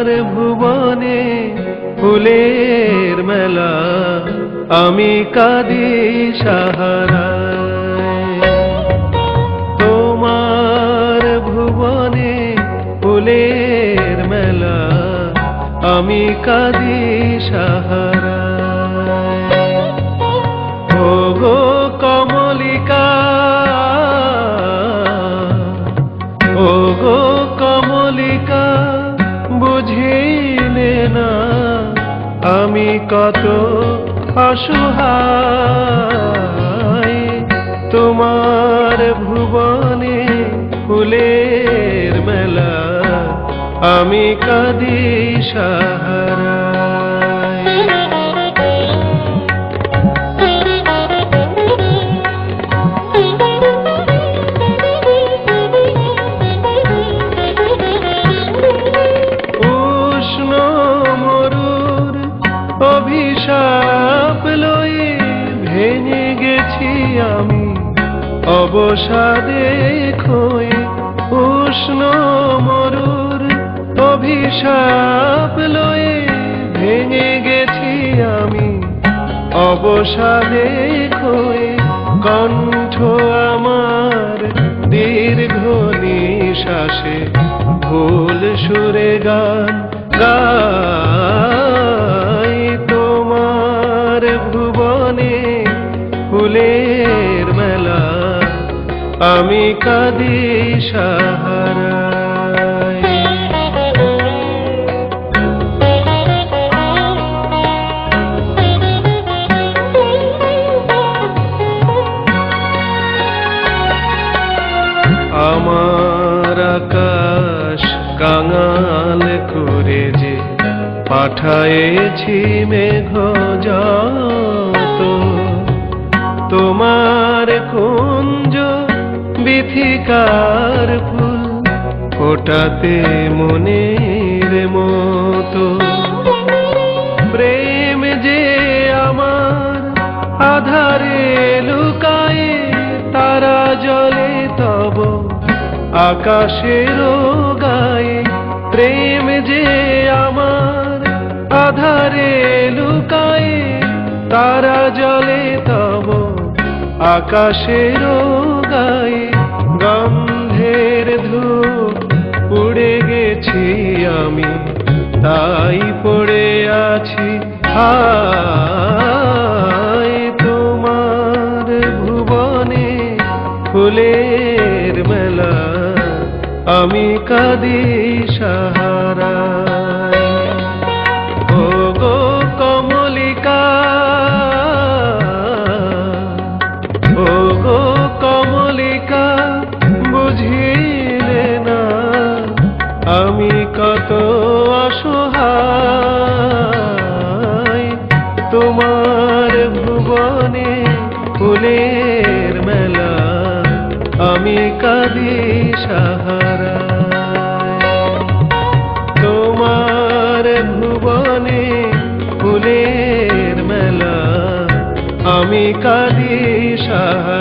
তোমার ভুবনে ফুলের মেলা, আমি কাঁদি সাহারায়। তোমার ভুবনে ফুলের মেলা, আমি কাঁদি সাহারায়। ওগো কমলিকা, ওগো কমলিকা, বুঝিলে না আমি কত অসহায়। তোমার ভুবনে ফুলের মেলা, আমি কাঁদি সাহারায়। উষ্ণ মরুর অভিশাপ লয়ে ভেঙে গেছি আমি অবসাদে খয়ে। উষ্ণ মরুর অভিশাপ লয়ে ভেঙে গেছি আমি অবসাদে খয়ে। কণ্ঠ আমার দীর্ঘ নিঃশ্বাসে ভুল সুরে গান গাই। তোমার ভুবনে ফুলের মেলা, আমি কাঁদি সাহারায়। আমার আকাশ কাঙাল করে যে পাঠায়েছি মেঘ যত, তোমার কুঞ্জ বিথিকার ফুল ফোটাতে মনের মতো। প্রেম যে আমার আধারে লুকায়ে, তারা জলে তব আকাশের গায়ে। প্রেম যে আমার আধারে লুকায়ে, তারা জলে তব আকাশের গায়ে। গন্ধের ধূপ পুড়ে গেছি আমি, তাই পড়ে আছি হায়। তোমার ভুবনে ফুলের মেলা, আমি কাঁদি সাহারায়। ওগো কমলিকা, ওগো কমলিকা, বুঝিলে না আমি কত অসহায়। তোমার ভুবনে ফুলের মেলা, আমি কাঁদি সাহারায়। তোমার ভুবনে ফুলের মেলা, আমি কাঁদি সাহারায়।